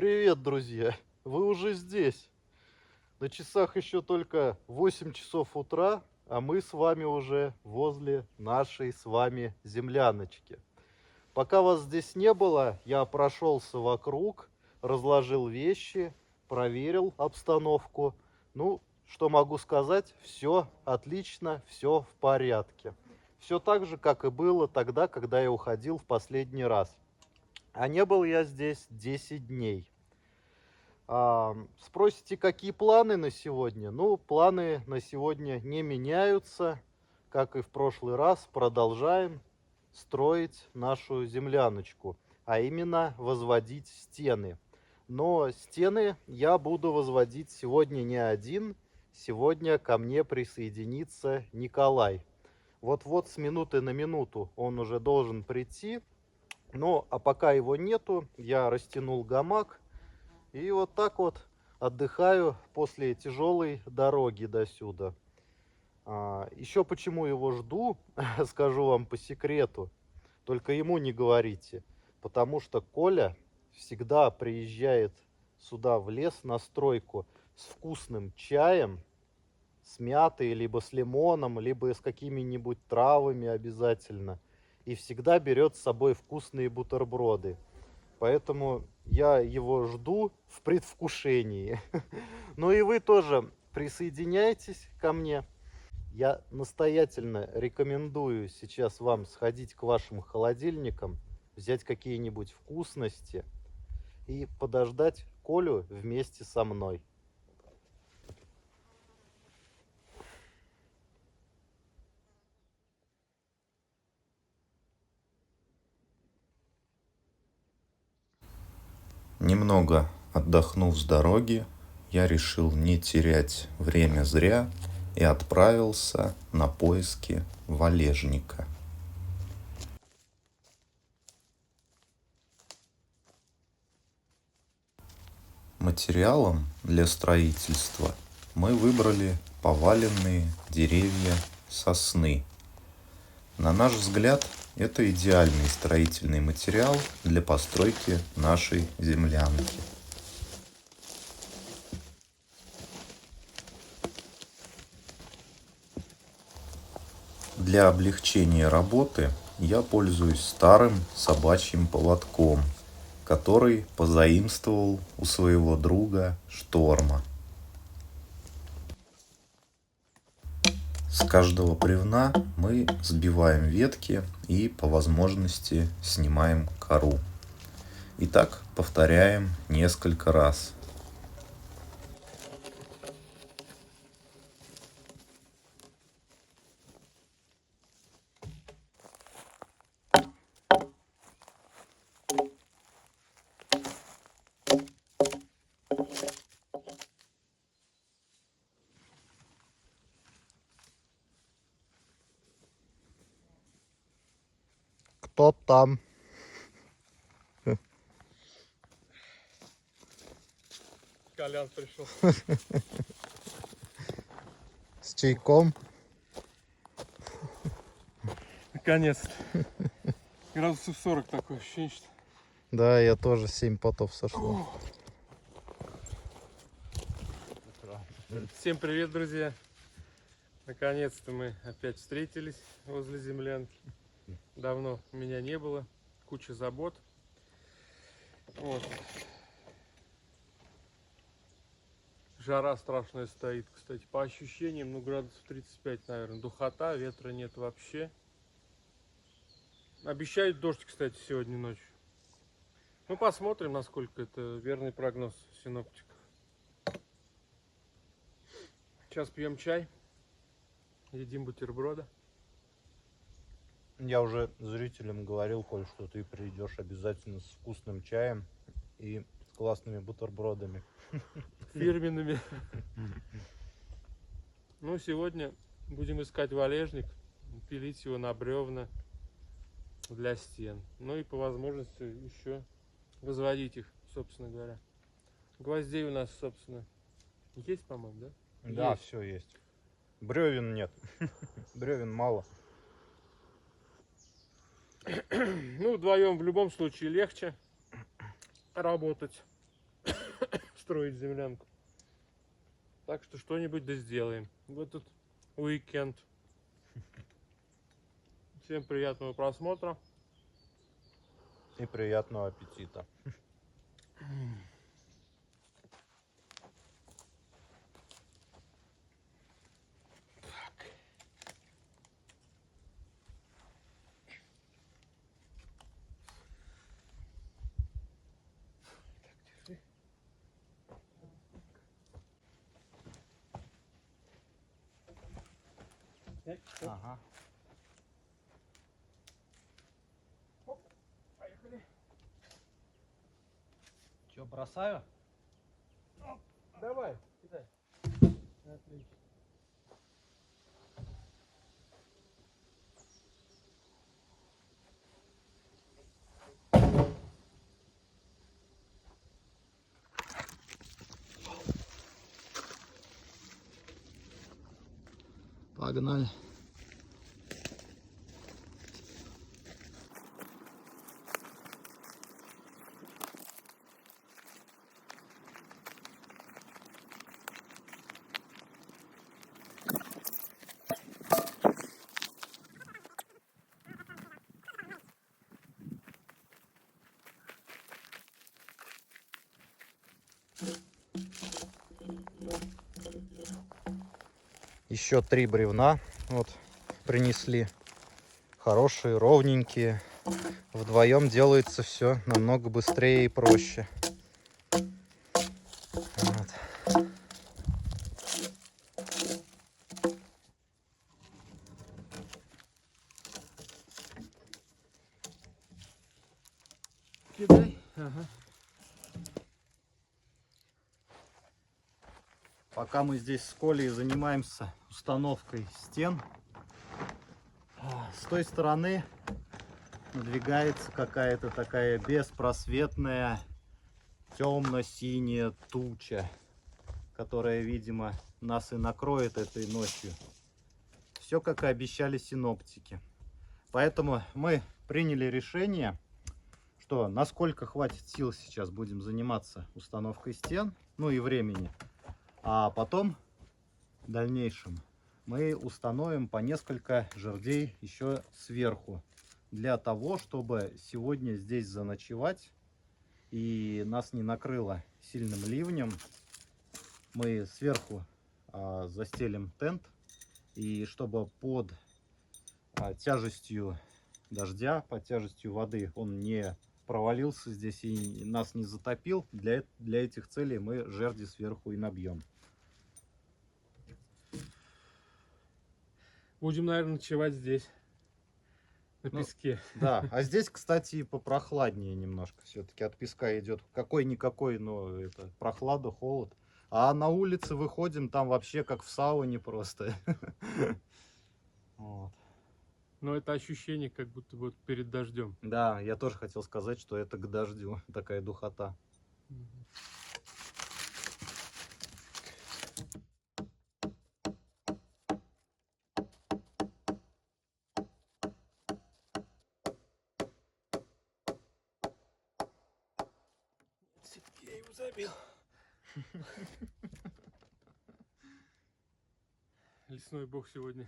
Привет, друзья! Вы уже здесь. На часах еще только 8 часов утра, а мы с вами уже возле нашей с вами земляночки. Пока вас здесь не было, я прошелся вокруг, разложил вещи, проверил обстановку. Ну, что могу сказать? Все отлично, все в порядке. Все так же, как и было тогда, когда я уходил в последний раз. А не был я здесь 10 дней. Спросите, какие планы на сегодня? Ну, планы на сегодня не меняются. Как и в прошлый раз, продолжаем строить нашу земляночку, а именно возводить стены. Но стены я буду возводить сегодня не один. Сегодня ко мне присоединится Николай. Вот-вот с минуты на минуту он уже должен прийти. Ну, а пока его нету, я растянул гамак и вот так вот отдыхаю после тяжелой дороги до сюда. Еще почему его жду, скажу вам по секрету. Только ему не говорите. Потому что Коля всегда приезжает сюда в лес на стройку с вкусным чаем, с мятой, либо с лимоном, либо с какими-нибудь травами обязательно. И всегда берет с собой вкусные бутерброды. Поэтому я его жду в предвкушении. Ну и вы тоже присоединяйтесь ко мне. Я настоятельно рекомендую сейчас вам сходить к вашим холодильникам, взять какие-нибудь вкусности и подождать Колю вместе со мной. Немного отдохнув с дороги, я решил не терять время зря и отправился на поиски валежника. Материалом для строительства мы выбрали поваленные деревья сосны. На наш взгляд, это идеальный строительный материал для постройки нашей землянки. Для облегчения работы я пользуюсь старым собачьим поводком, который позаимствовал у своего друга Шторма. С каждого бревна мы сбиваем ветки и по возможности снимаем кору. И так повторяем несколько раз. Кто там? Колян пришел. С чайком? Наконец-то. Градусов 40 такое ощущение, что... Да, я тоже 7 потов сошло. Всем привет, друзья. Наконец-то мы опять встретились возле землянки. Давно меня не было. Куча забот. Вот. Жара страшная стоит, кстати. По ощущениям, ну, градусов 35, наверное. Духота, ветра нет вообще. Обещают дождь, кстати, сегодня ночью. Ну, посмотрим, насколько это верный прогноз синоптиков. Сейчас пьем чай, едим бутерброды. Я уже зрителям говорил, Коль, что ты придешь обязательно с вкусным чаем и с классными бутербродами. Фирменными. Ну, сегодня будем искать валежник, пилить его на бревна для стен. Ну и по возможности еще возводить их, собственно говоря. Гвоздей у нас, собственно, есть, по-моему, да? Да, Есть. все есть. Бревен нет. Бревен мало. Ну, вдвоем в любом случае легче работать. строить землянку. Так что что-нибудь да сделаем в этот уикенд. Всем приятного просмотра. И приятного аппетита. Ага. Поехали. Че, бросаю? Давай, кидай. Отлично. Погнали. Еще 3 бревна вот принесли. Хорошие, ровненькие. Вдвоем делается все намного быстрее и проще. Вот. Кидай. Ага. Пока мы здесь с Колей занимаемся установкой стен, с той стороны надвигается какая-то такая беспросветная темно-синяя туча, которая, видимо, нас и накроет этой ночью. Все, как и обещали синоптики. Поэтому мы приняли решение, что насколько хватит сил сейчас будем заниматься установкой стен, ну и времени. А потом, в дальнейшем, мы установим по несколько жердей еще сверху. Для того, чтобы сегодня здесь заночевать и нас не накрыло сильным ливнем. Мы сверху застелим тент. И чтобы под тяжестью дождя, под тяжестью воды он не провалился здесь и нас не затопил, для этих целей мы жерди сверху и набьем. Будем, наверное, ночевать здесь, на Ну, песке. Да, а здесь, кстати, попрохладнее немножко. Все-таки от песка идет какой-никакой, но это прохлада, холод. А на улице выходим, там вообще как в сауне просто. Вот. Но это ощущение, как будто вот перед дождем. Да, я тоже хотел сказать, что это к дождю, такая духота. Я его забил. Лесной бог сегодня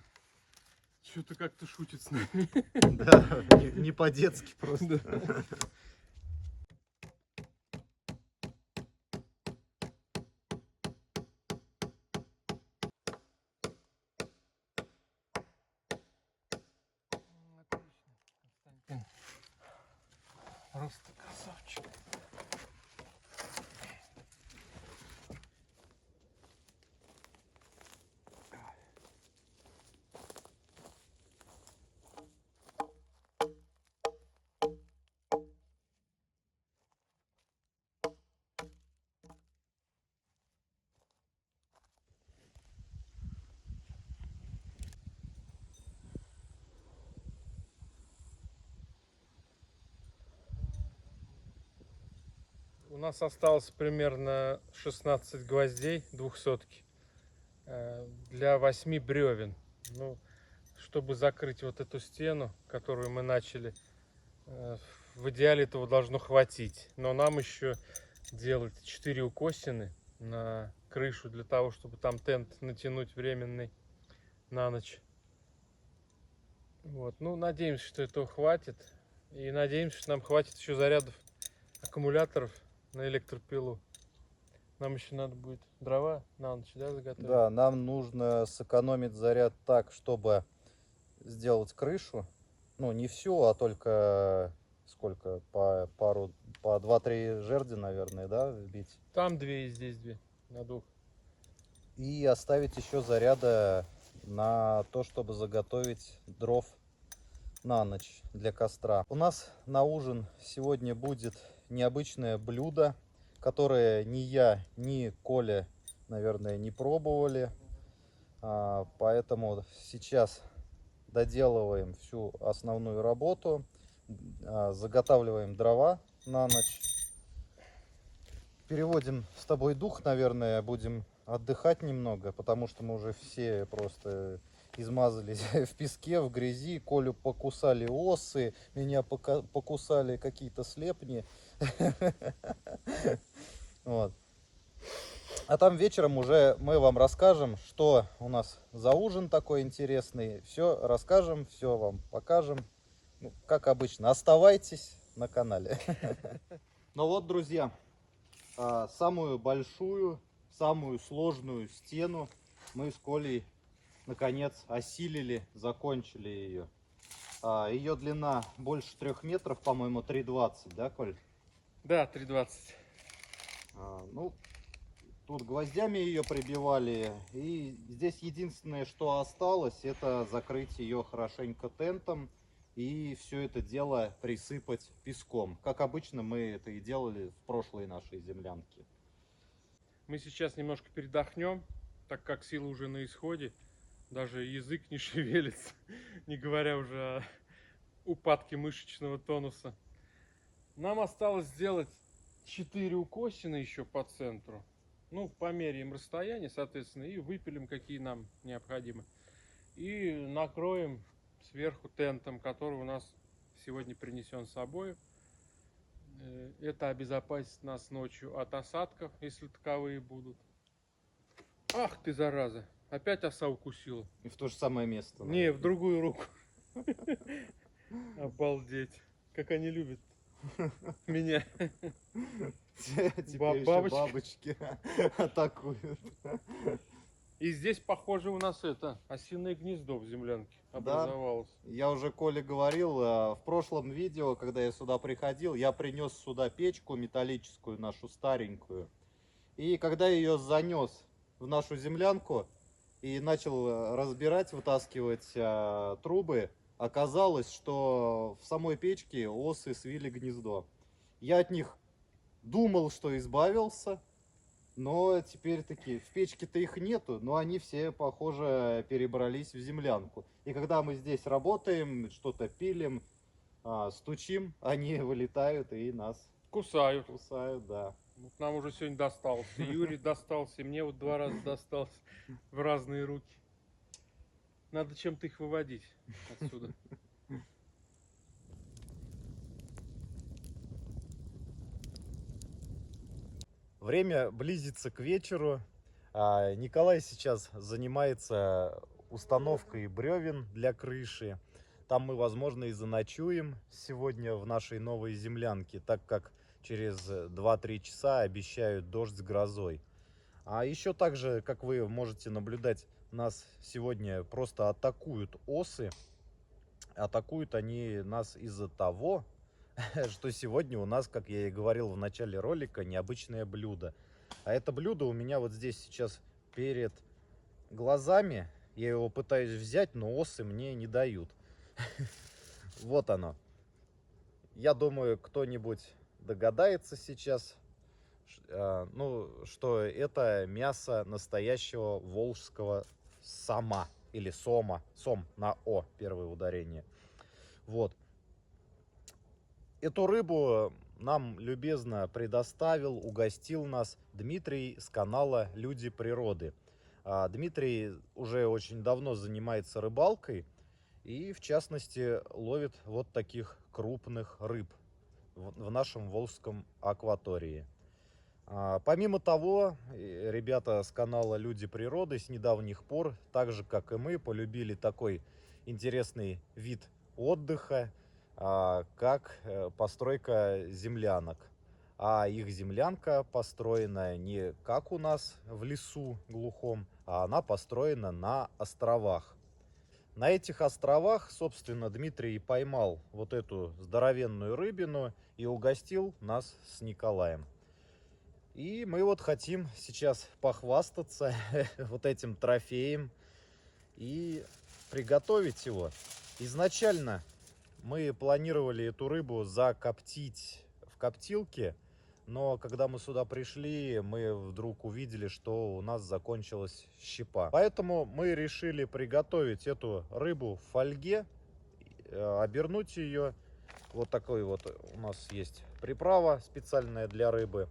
что-то как-то шутит с нами. Да, не по-детски просто. Просто красавчик. У нас осталось примерно 16 гвоздей, 200-ки, для 8 бревен. Ну, чтобы закрыть вот эту стену, которую мы начали, в идеале этого должно хватить. Но нам еще делать 4 укосины на крышу для того, чтобы там тент натянуть временный на ночь. Вот. Ну, надеемся, что этого хватит. И надеемся, что нам хватит еще зарядов аккумуляторов на электропилу. Нам еще надо будет дрова на ночь, да, заготовить? Да, нам нужно сэкономить заряд так, чтобы сделать крышу. Ну, не всю, а только сколько? По 2-3 жерди, наверное, да, вбить. Там 2 и здесь 2 на 2. И оставить еще заряда на то, чтобы заготовить дров на ночь для костра. У нас на ужин сегодня будет необычное блюдо, которое ни я, ни Коля, наверное, не пробовали. Поэтому сейчас доделываем всю основную работу, заготавливаем дрова на ночь. Переводим с тобой дух, наверное, будем отдыхать немного, потому что мы уже все просто измазались в песке, в грязи. Колю покусали осы, меня покусали какие-то слепни. Вот. А там вечером уже мы вам расскажем, что у нас за ужин такой интересный. Все расскажем, все вам покажем. Ну, как обычно, оставайтесь на канале. Ну вот, друзья, самую большую, самую сложную стену мы с Колей наконец осилили, закончили ее. Ее длина больше 3 метров, по-моему, 3,20, да, Коль? Да, 3,20. Ну, тут гвоздями ее прибивали. И здесь единственное, что осталось, это закрыть ее хорошенько тентом. И все это дело присыпать песком. Как обычно мы это и делали в прошлой нашей землянке. Мы сейчас немножко передохнем, так как сила уже на исходе. Даже язык не шевелится, не говоря уже о упадке мышечного тонуса. Нам осталось сделать 4 укосины еще по центру. Ну, померяем расстояние, соответственно, и выпилим, какие нам необходимы. И накроем сверху тентом, который у нас сегодня принесен с собой. Это обезопасит нас ночью от осадков, если таковые будут. Ах ты, зараза! Опять оса укусила. И в то же самое место. Не, в другую руку. Обалдеть. Как они любят меня. Теперь еще бабочки атакуют. И здесь, похоже, у нас это осиное гнездо в землянке образовалось. Да, я уже Коле говорил, в прошлом видео, когда я сюда приходил, я принес сюда печку металлическую, нашу старенькую. И когда ее занес в нашу землянку и начал разбирать, вытаскивать трубы, оказалось, что в самой печке осы свили гнездо. Я от них думал, что избавился. Но теперь таки в печке-то их нету, но они все, похоже, перебрались в землянку. И когда мы здесь работаем, что-то пилим, стучим, они вылетают и нас Кусают. кусают, да. Вот нам уже сегодня достался. И Юре достался, и мне вот 2 раза достался в разные руки. Надо чем-то их выводить отсюда. Время близится к вечеру. Николай сейчас занимается установкой бревен для крыши. Там мы, возможно, и заночуем сегодня в нашей новой землянке, так как через 2-3 часа обещают дождь с грозой. А еще также, как вы можете наблюдать, нас сегодня просто атакуют осы. Атакуют они нас из-за того, что сегодня у нас, как я и говорил в начале ролика, необычное блюдо. А это блюдо у меня вот здесь сейчас перед глазами. Я его пытаюсь взять, но осы мне не дают. Вот оно. Я думаю, кто-нибудь догадается сейчас, ну, что это мясо настоящего волжского сома. Или сома. Сом на О, первое ударение. Вот. Эту рыбу нам любезно предоставил, угостил нас Дмитрий с канала «Люди природы». Дмитрий уже очень давно занимается рыбалкой и, в частности, ловит вот таких крупных рыб в нашем Волжском акватории. Помимо того, ребята с канала «Люди природы» с недавних пор, так же как и мы, полюбили такой интересный вид отдыха, как постройка землянок. А их землянка построена не как у нас в лесу глухом, а она построена на островах. На этих островах, собственно, Дмитрий и поймал вот эту здоровенную рыбину и угостил нас с Николаем. И мы вот хотим сейчас похвастаться вот этим трофеем и приготовить его. Изначально мы планировали эту рыбу закоптить в коптилке, но когда мы сюда пришли, мы вдруг увидели, что у нас закончилась щепа. Поэтому мы решили приготовить эту рыбу в фольге, обернуть ее. Вот такой вот у нас есть приправа специальная для рыбы.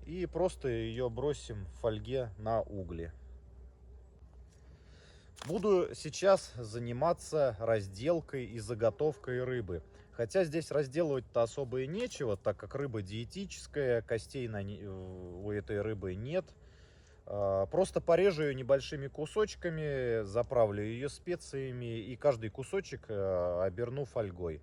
И просто ее бросим в фольге на угли. Буду сейчас заниматься разделкой и заготовкой рыбы. Хотя здесь разделывать-то особо и нечего, так как рыба диетическая, костей у этой рыбы нет. Просто порежу ее небольшими кусочками, заправлю ее специями и каждый кусочек оберну фольгой.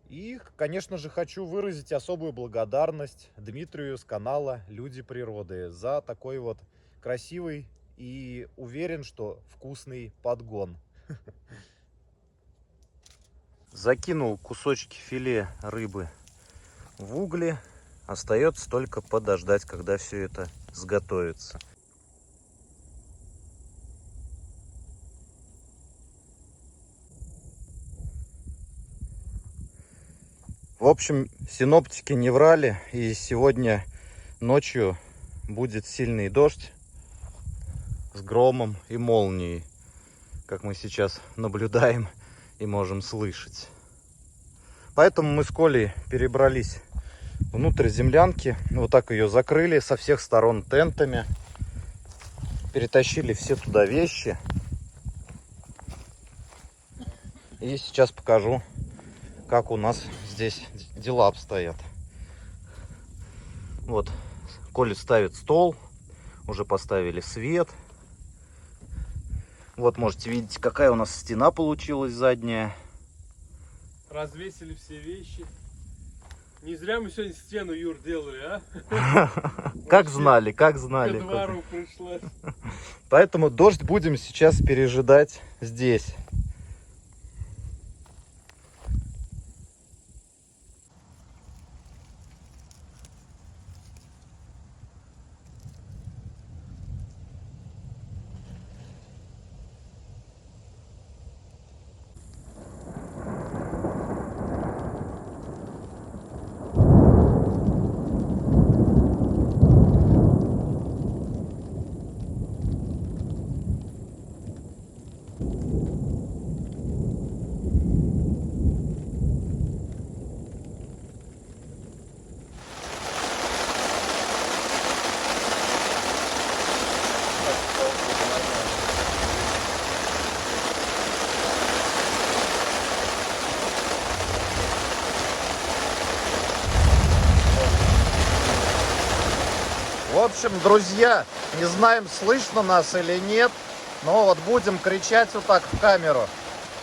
И, конечно же, хочу выразить особую благодарность Дмитрию с канала «Люди природы» за такой вот красивый и, уверен, что вкусный подгон. Закинул кусочки филе рыбы в угли. Остается только подождать, когда все это сготовится. В общем, синоптики не врали, и сегодня ночью будет сильный дождь с громом и молнией, как мы сейчас наблюдаем и можем слышать. Поэтому мы с Колей перебрались внутрь землянки, вот так ее закрыли со всех сторон тентами, перетащили все туда вещи. И сейчас покажу, как у нас здесь дела обстоят. Вот, Коля ставит стол, уже поставили свет. Вот можете видеть, какая у нас стена получилась задняя. Развесили все вещи. Не зря мы сегодня стену, Юр, делали, а? Как знали, как знали. Ко двору пришлось. Поэтому дождь будем сейчас пережидать здесь. В общем, друзья, не знаем, слышно нас или нет, но вот будем кричать вот так в камеру.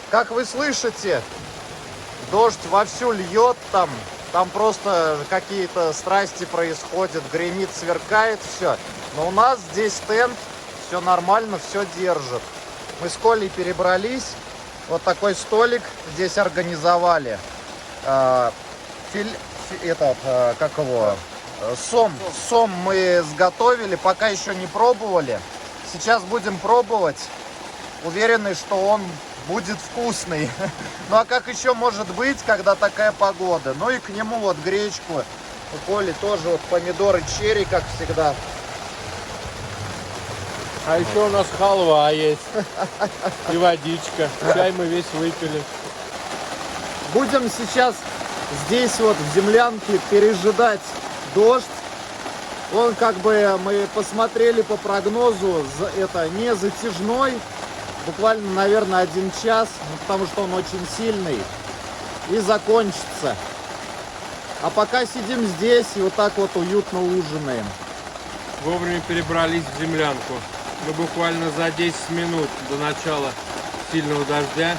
Как вы слышите, дождь вовсю льет там просто какие-то страсти происходят, гремит, сверкает все. Но у нас здесь тент, все нормально, все держит. Мы с Колей перебрались, вот такой столик здесь организовали. Сом мы сготовили, пока еще не пробовали. Сейчас будем пробовать. Уверены, что он будет вкусный. Ну а как еще может быть, когда такая погода? Ну и к нему вот гречку. У Коли тоже вот помидоры черри, как всегда. А еще у нас халва есть. И водичка. Чай мы весь выпили. Будем сейчас здесь вот в землянке пережидать дождь. Он как бы, мы посмотрели по прогнозу, это не затяжной, буквально, наверное, 1 час, потому что он очень сильный, и закончится. А пока сидим здесь и вот так вот уютно ужинаем. Вовремя перебрались в землянку. Мы буквально за 10 минут до начала сильного дождя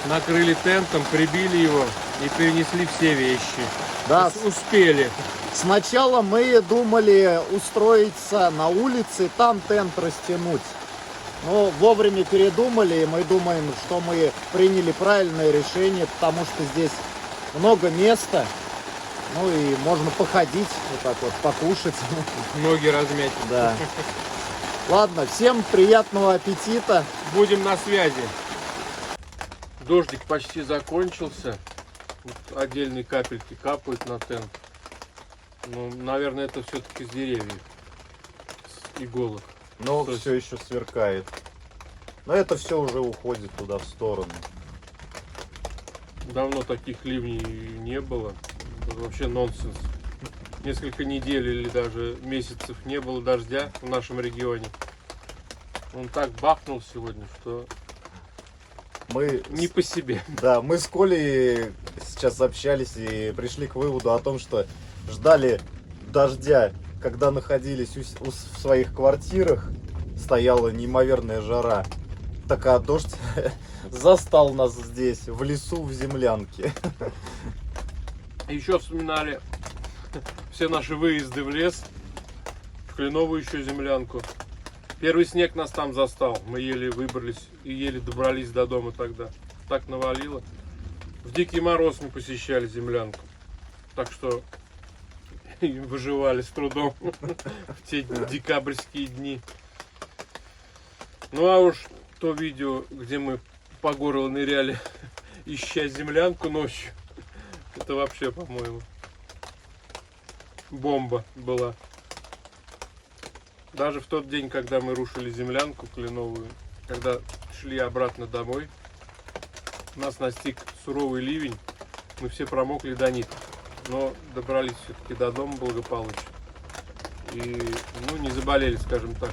накрыли тентом, прибили его и перенесли все вещи. Да, Успели. сначала мы думали устроиться на улице, там тент растянуть. Но вовремя передумали, и мы думаем, что мы приняли правильное решение, потому что здесь много места. Ну и можно походить, вот так вот, покушать. Ноги размять. Да. Ладно, всем приятного аппетита. Будем на связи. Дождик почти закончился. Вот отдельные капельки капают на тент. Ну, наверное, это все-таки с деревьев. С иголок. Но То есть- все еще сверкает. Но это все уже уходит туда в сторону. Давно таких ливней не было. Это вообще нонсенс. Несколько недель или даже месяцев не было дождя в нашем регионе. Он так бахнул сегодня, что Мы, не по себе. да, мы с Колей сейчас общались и пришли к выводу о том, что ждали дождя, когда находились в своих квартирах, стояла неимоверная жара. Так а дождь застал нас здесь, в лесу, в землянке. Еще вспоминали все наши выезды в лес, в кленовую еще землянку. Первый снег нас там застал. Мы еле выбрались и еле добрались до дома тогда. Так навалило. В дикий мороз мы посещали землянку. Так что выживали с трудом в те декабрьские дни. Ну а уж то видео, где мы по горло ныряли, ища землянку ночью, это вообще, по-моему, бомба была. Даже в тот день, когда мы рушили землянку кленовую, когда шли обратно домой, нас настиг суровый ливень, мы все промокли до ниток, но добрались все-таки до дома благополучно. И, ну, не заболели, скажем так.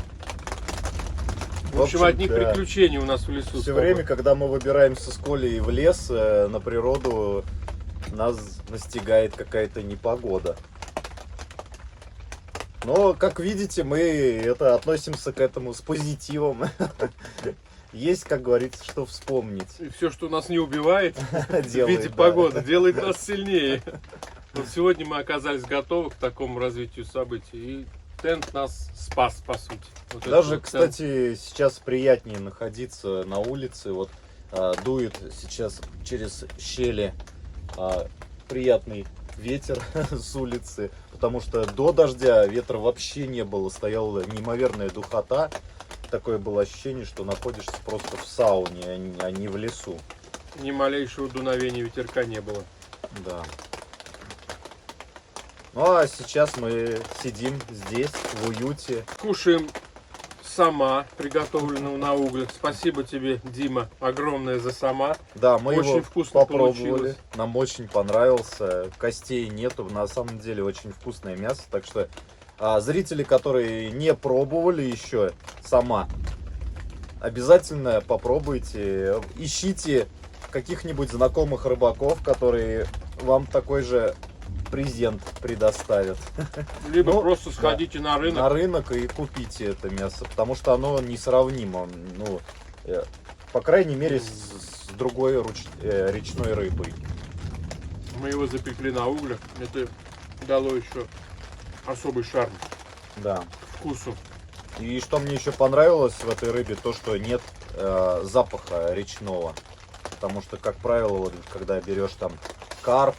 В общем, одни да. приключения у нас в лесу. Все время, когда мы выбираемся с Колей в лес, на природу, нас настигает какая-то непогода. Но, как видите, мы относимся к этому с позитивом. Есть, как говорится, что вспомнить. И все, что нас не убивает в Делает, виде да. погоды, делает нас сильнее. Вот сегодня мы оказались готовы к такому развитию событий. И тент нас спас, по сути. Вот Даже, этот вот тент. кстати, сейчас приятнее находиться на улице. Вот дует сейчас через щели приятный ветер с улицы, потому что до дождя ветра вообще не было, стояла неимоверная духота. Такое было ощущение, что находишься просто в сауне, а не в лесу. Ни малейшего дуновения ветерка не было. Да. Ну а сейчас мы сидим здесь, в уюте. Кушаем сама, приготовленного на углях. Спасибо тебе, Дима, огромное за сама. Да, мы Очень его вкусно попробовали. получилось. Нам очень понравился. Костей нету. На самом деле очень вкусное мясо. Так что зрители, которые не пробовали еще сама, обязательно попробуйте. Ищите каких-нибудь знакомых рыбаков, которые вам такой же презент предоставят. Либо Ну, просто да. сходите на рынок. На рынок и купите это мясо, потому что оно несравнимо. Ну, по крайней мере, с другой речной рыбой. Мы его запекли на углях. Это дало еще особый шарм Да. вкусу. И что мне еще понравилось в этой рыбе, то, что нет запаха речного. Потому что, как правило, вот, когда берешь там карп,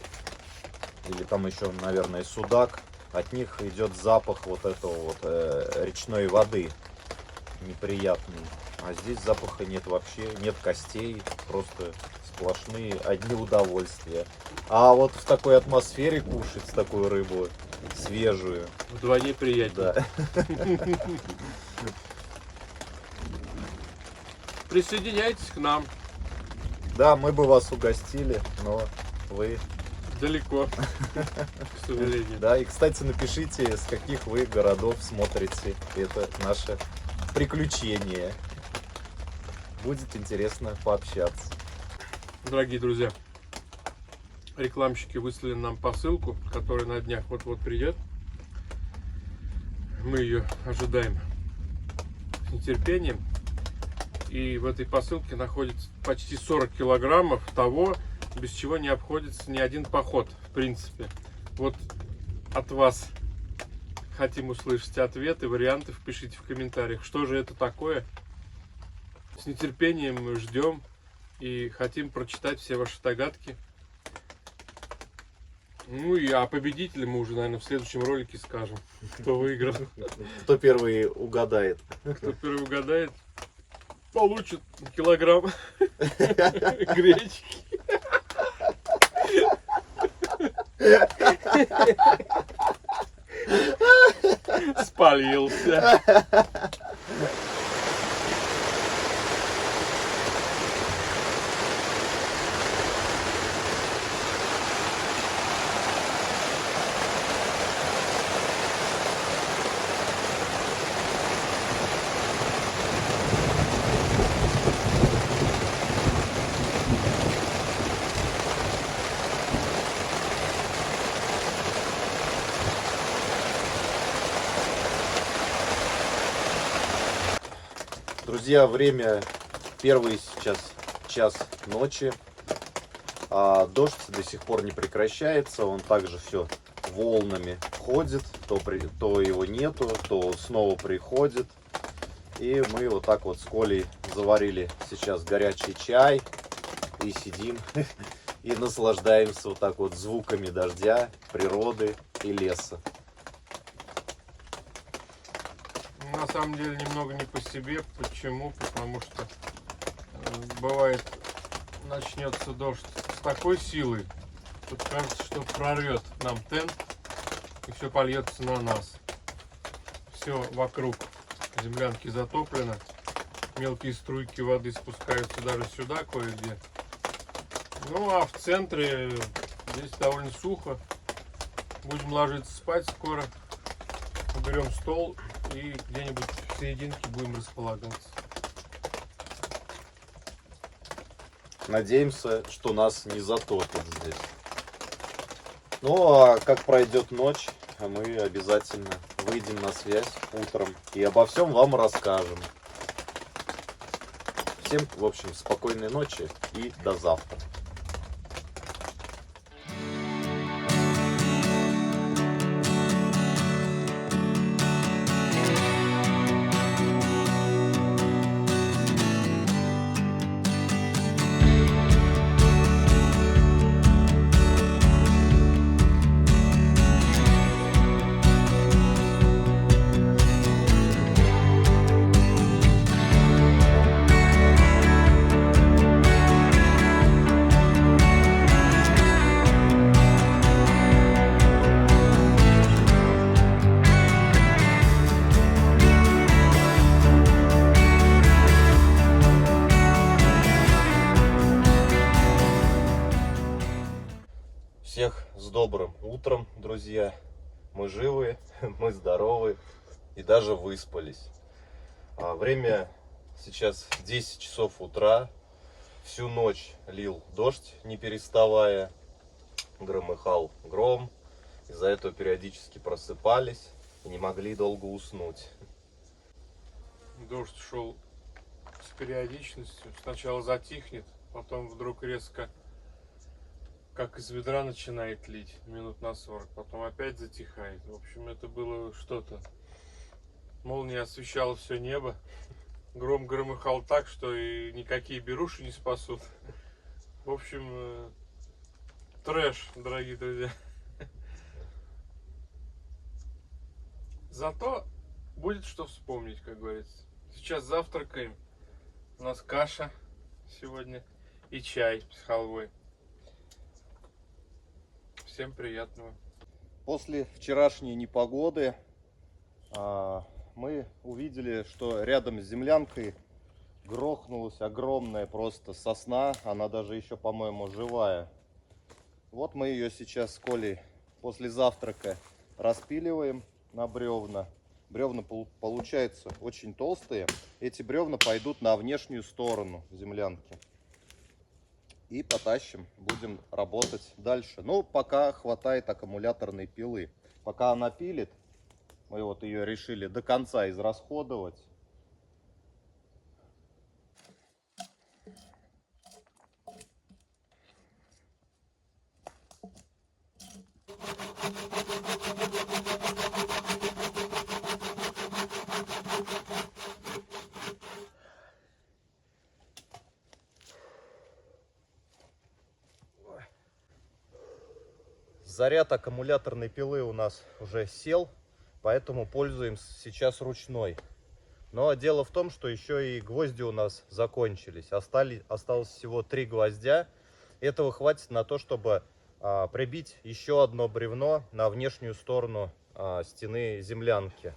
или там еще, наверное, судак, от них идет запах вот этого вот речной воды неприятный. А здесь запаха нет вообще, нет костей, просто сплошные одни удовольствия. А вот в такой атмосфере кушать такую рыбу свежую, Вдвойне приятнее. да. Присоединяйтесь к нам. Да, мы бы вас угостили, но вы... Далеко, к сожалению. Да, и, кстати, напишите, с каких вы городов смотрите это наше приключение. Будет интересно пообщаться. Дорогие друзья, рекламщики выслали нам посылку, которая на днях вот-вот придет. Мы ее ожидаем с нетерпением. И в этой посылке находится почти 40 килограммов того, без чего не обходится ни один поход, в принципе. Вот от вас хотим услышать ответы, варианты, пишите в комментариях, что же это такое. С нетерпением мы ждем и хотим прочитать все ваши догадки. Ну и о победителе мы уже, наверное, в следующем ролике скажем, кто выиграл. Кто первый угадает? Кто первый угадает, получит килограмм гречки. Спалился. Друзья, время первый сейчас час ночи. Дождь до сих пор не прекращается. Он также все волнами входит. То его нету, то снова приходит. И мы вот так вот с Колей заварили сейчас горячий чай. И сидим и наслаждаемся вот так вот звуками дождя, природы и леса. На самом деле немного не по себе. Почему? Потому что бывает начнется дождь с такой силой, тут кажется, что прорвет нам тент и все польется на нас. Все вокруг землянки затоплено, мелкие струйки воды спускаются даже сюда кое-где. Ну а в центре здесь довольно сухо. Будем ложиться спать скоро. Уберем стол и где-нибудь в серединке будем располагаться. Надеемся, что нас не затопит здесь. Ну а как пройдет ночь, мы обязательно выйдем на связь утром и обо всем вам расскажем. Всем, в общем, спокойной ночи и до завтра. Всех с добрым утром, друзья. Мы живы, мы здоровы и даже выспались. Время сейчас 10 часов утра. Всю ночь лил дождь, не переставая. Громыхал гром. Из-за этого периодически просыпались и не могли долго уснуть. Дождь шел с периодичностью. Сначала затихнет, потом вдруг резко, как из ведра, начинает лить минут на 40, потом опять затихает. В общем, это было что-то. Молния освещала все небо. Гром громыхал так, что и никакие беруши не спасут. В общем, трэш, дорогие друзья. Зато будет что вспомнить, как говорится. Сейчас завтракаем. У нас каша сегодня и чай с халвой. Всем приятного. После вчерашней непогоды мы увидели, что рядом с землянкой грохнулась огромная просто сосна. Она даже еще, по-моему, живая. Вот мы ее сейчас с Колей после завтрака распиливаем на бревна. Бревна получаются очень толстые. Эти бревна пойдут на внешнюю сторону землянки. и потащим, будем работать дальше. Ну, пока хватает аккумуляторной пилы. Пока она пилит, мы вот ее решили до конца израсходовать. Заряд аккумуляторной пилы у нас уже сел, поэтому пользуемся сейчас ручной. Но дело в том, что еще и гвозди у нас закончились. Осталось всего 3 гвоздя. Этого хватит на то, чтобы прибить еще одно бревно на внешнюю сторону стены землянки.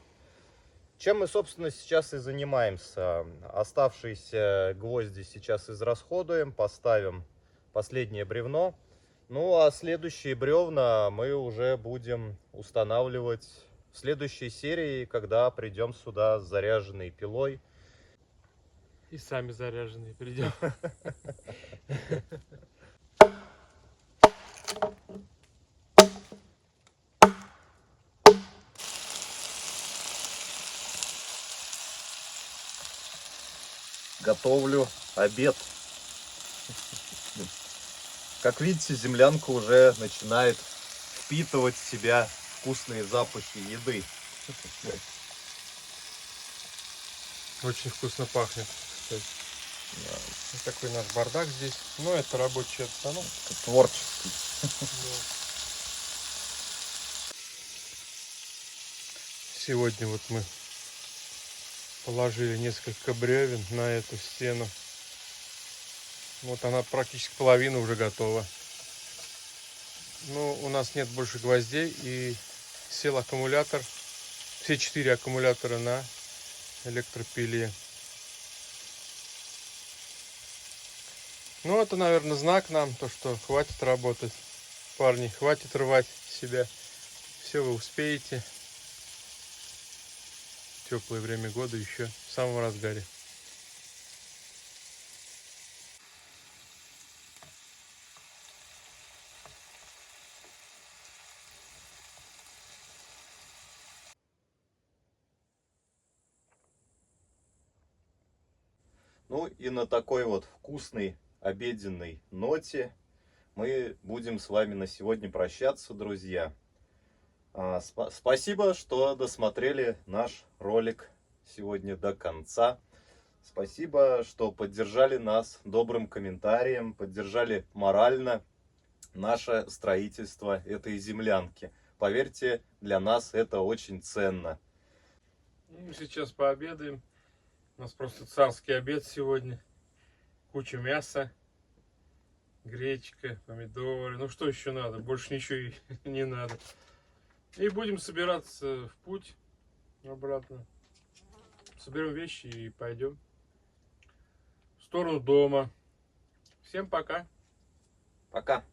Чем мы, собственно, сейчас и занимаемся. Оставшиеся гвозди сейчас израсходуем, поставим последнее бревно. Ну а следующие бревна мы уже будем устанавливать в следующей серии, когда придем сюда с заряженной пилой. И сами заряженные придем. Готовлю обед. Как видите, землянка уже начинает впитывать в себя вкусные запахи еды. Очень вкусно пахнет, кстати. Вот такой наш бардак здесь. Ну, это рабочая обстановка. Творческий. Сегодня вот мы положили несколько бревен на эту стену. Вот она практически половина уже готова. Ну, у нас нет больше гвоздей, и сел аккумулятор. Все 4 аккумулятора на электропиле. Ну, это, наверное, знак нам, то, что хватит работать. Парни, хватит рвать себя. Все вы успеете. Теплое время года еще в самом разгаре. Ну и на такой вот вкусной обеденной ноте мы будем с вами на сегодня прощаться, друзья. Спасибо, что досмотрели наш ролик сегодня до конца. Спасибо, что поддержали нас добрым комментарием, поддержали морально наше строительство этой землянки. Поверьте, для нас это очень ценно. Мы сейчас пообедаем. У нас просто царский обед сегодня. Куча мяса, гречка, помидоры. Ну что еще надо? Больше ничего и не надо. И будем собираться в путь обратно. Соберем вещи и пойдем в сторону дома. Всем пока. Пока.